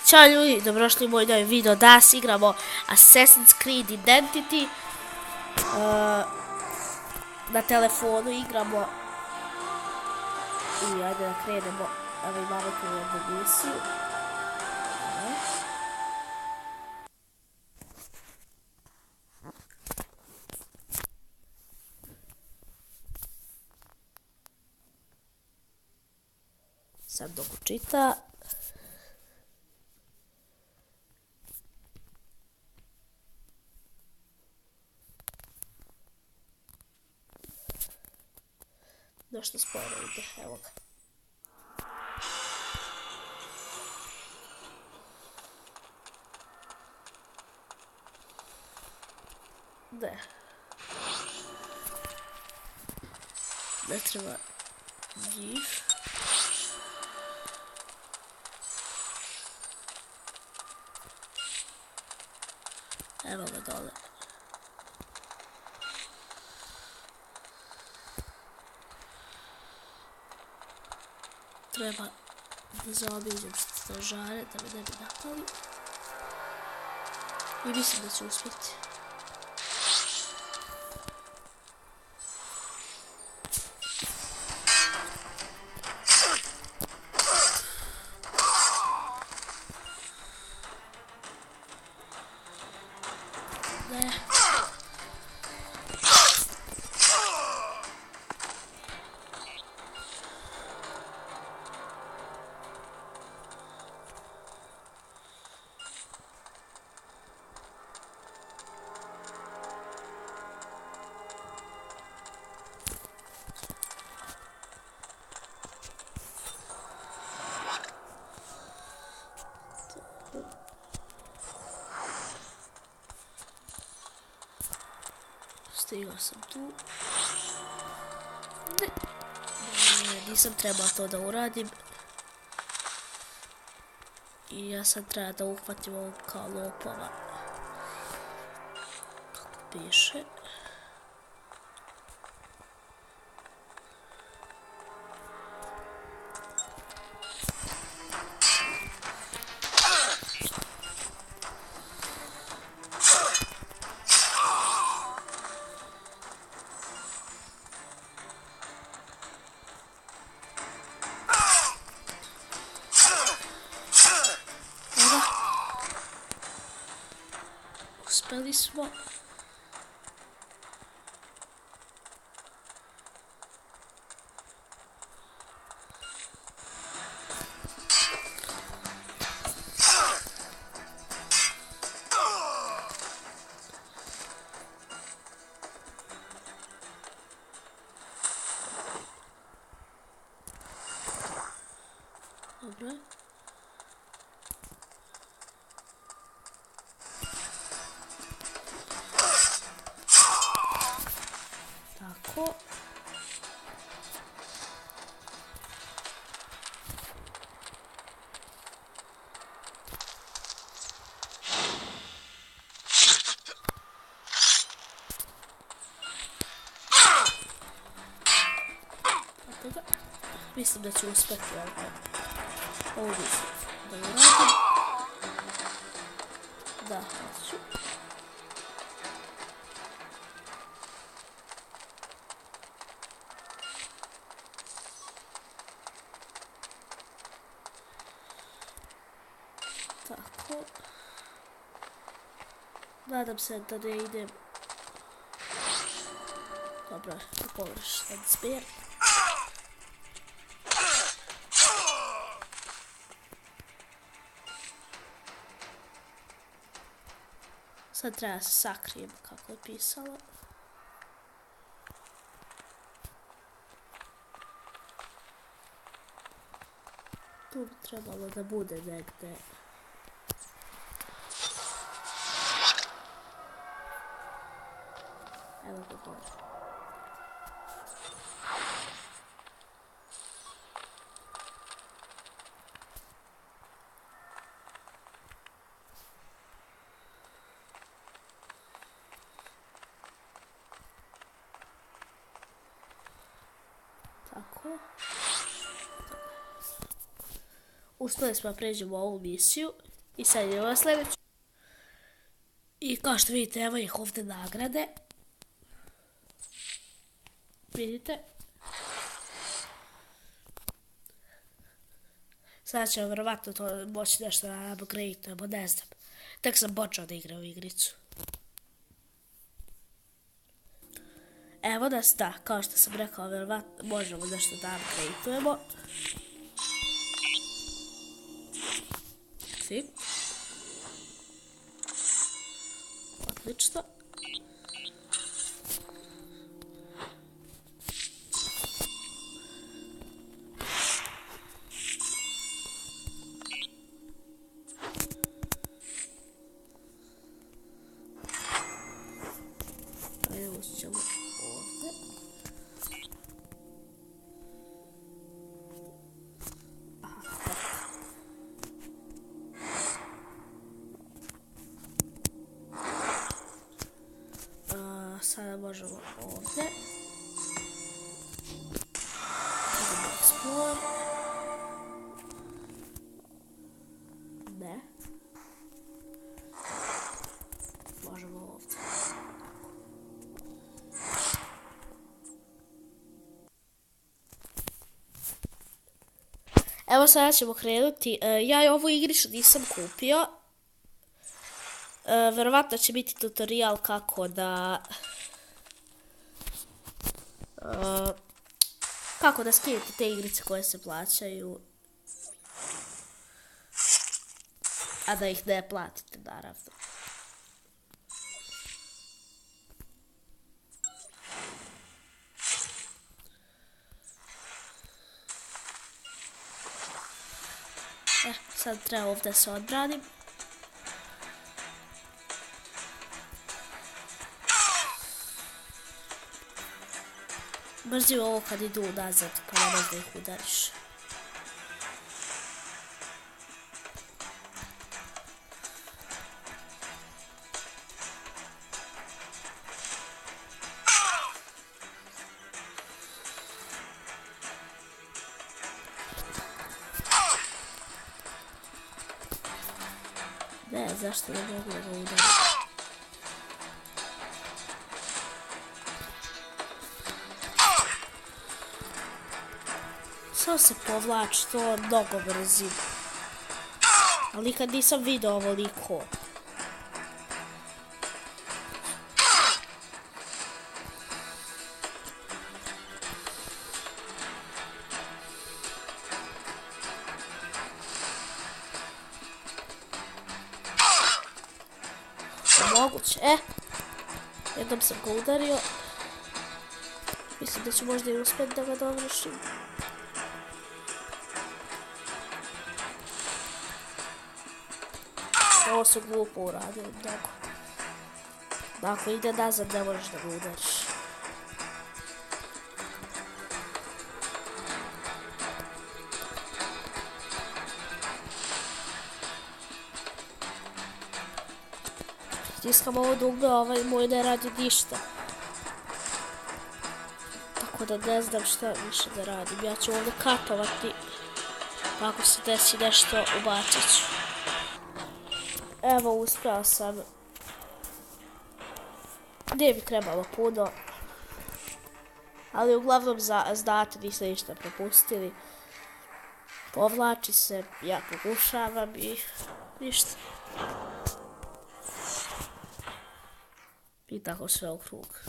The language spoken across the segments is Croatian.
Ćao ljudi, dobrodošli u moj novi video. Danas igramo Assassin's Creed Identity. Na telefonu igramo. I ajde da krenemo. Evo imamo tu jednu misiju. Sad dok čita. Došto sporo ide, evo ga. Ne treba njih. Evo ga dole. Treba da zaobiđem stražare da me ne bi napali. I mislim da ću uspjeti. Stigao sam tu. Nisam trebao to da uradim. I ja sam treba da uhvatim ovog kao lopova. Kako piše. Uspeli smo. Dobro. Tako. Mislim da ću uspjeti ovo mislim da uradim. Da, hoću. Tako. Nadam se da ne idem. Dobro, površan zbir. Sad treba se sakrijem kako je pisalo. Tu bi trebalo da bude negde. Evo ga gore. Tako. Uspjeli smo da pređemo ovu misiju. I sad idemo na sljedeću. I kao što vidite, evo ih ovdje nagrade. Vidite. Sad ćemo vjerovatno to moći nešto da upgradeujemo, ne znam. Tek sam počeo da igram u igricu. Evo nas, da, kao što sam rekao, vjerovatno možemo nešto da upgradeujemo. Svi. Odlično. Evo ćemo ovdje. Sada možemo ovdje. Idemo explore. Ne. Možemo ovdje. Evo sada ćemo krenuti. Ja ovu igricu nisam kupio. Verovatno će biti tutorial kako da skinete te igrice koje se plaćaju, a da ih ne platite, naravno. Sad treba ovdje se odbranim. Mrzim ovo kad idu nazad, pa ne možda ih udariš. Ne, zašto ne mogu da ga udarim? Samo se povlači, to mnogo brzim. Ali nikad nisam vidio ovoliko. Moguće, jednom sam ga udario. Mislim da ću možda i uspjeti da ga dovršim. Ovo su glupo uradili, mnogo. Ako ide nazad, ne možeš da ga udariš. Stiskam ovo dugme, ovaj moj ne radi ništa. Tako da ne znam šta više da radim. Ja ću ovdje katovati. Ako se desi nešto, ubacit ću. Evo, uspjela sam. Nije mi trebalo puno. Ali uglavnom znate, niste ništa propustili. Povlači se, ja pokušavam i ništa. I tako sve u krug.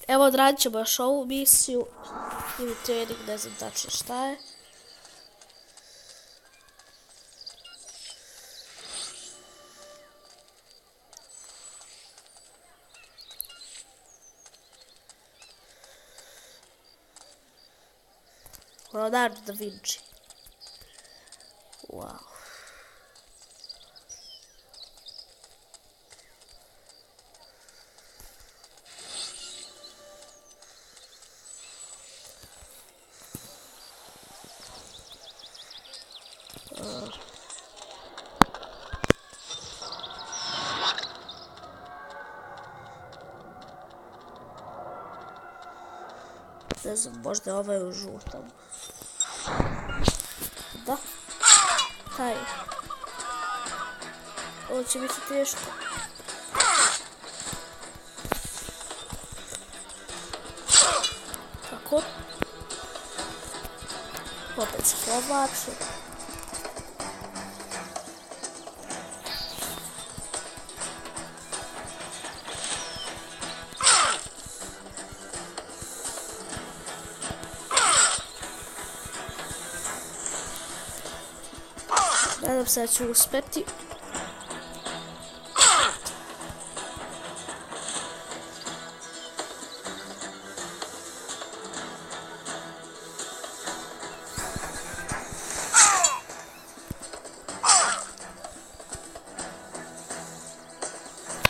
Evo, odradit ćemo još ovu misiju. Ili trening, ne znam tačno šta je. Leonardo da Vinci. Wow. Ne znam, možda ovaj u žutom. Da, taj. Ovo će biti teško. Tako. Opet se povlači. Nadam se da ću uspeti.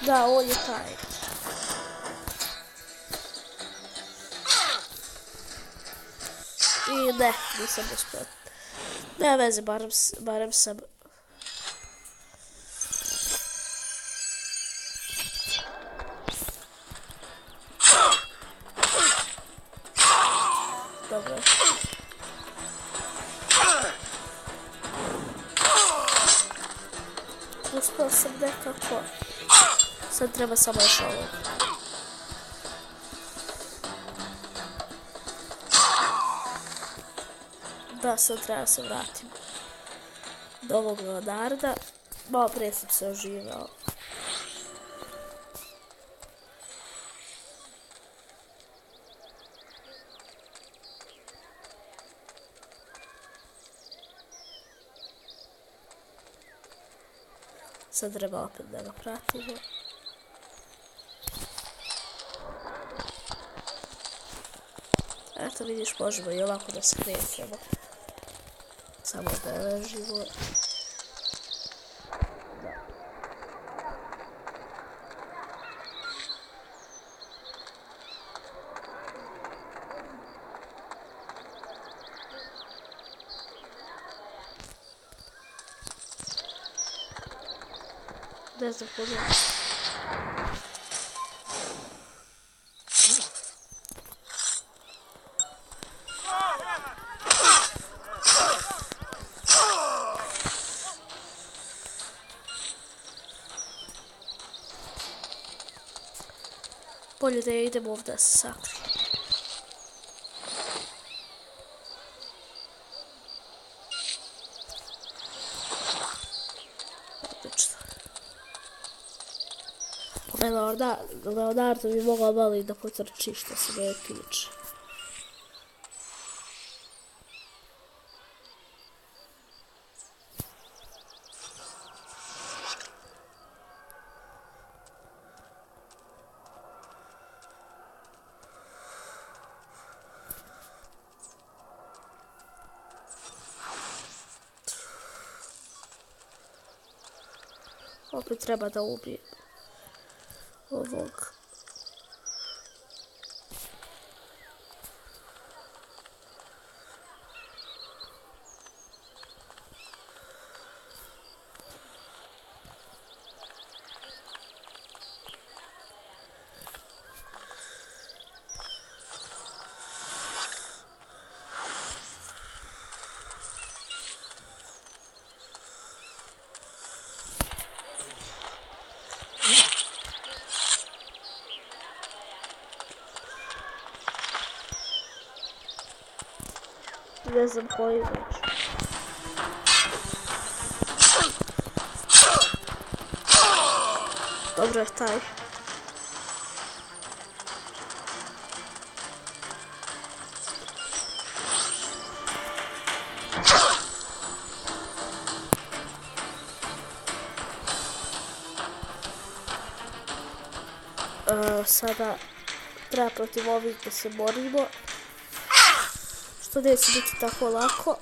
Da, on je taj. I ne, nisam uspio. Ne veze, barem sam... Dobro. Uspio sam nekako. Sad treba samo još ovo. Da, sad treba se vratim do ovog Leonarda. Malo prije sam se oživao. Sad treba opet da ga pratimo. Eto vidiš, možemo i ovako da se krećemo. Samo da ležimo. Ne znam kod je. Bolje da idemo ovdje da se sakrijem. Odlično. Leonardo bi mogao malo i da potrči što se ne tiče. Opet treba da ubijem ovog. Ne znam koji već. Dobro je taj. Sada treba protiv ovih da se borimo. Što neće biti tako lako.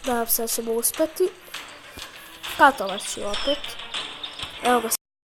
Nadam se da ćemo uspjeti. Katovac ću opet. Evo ga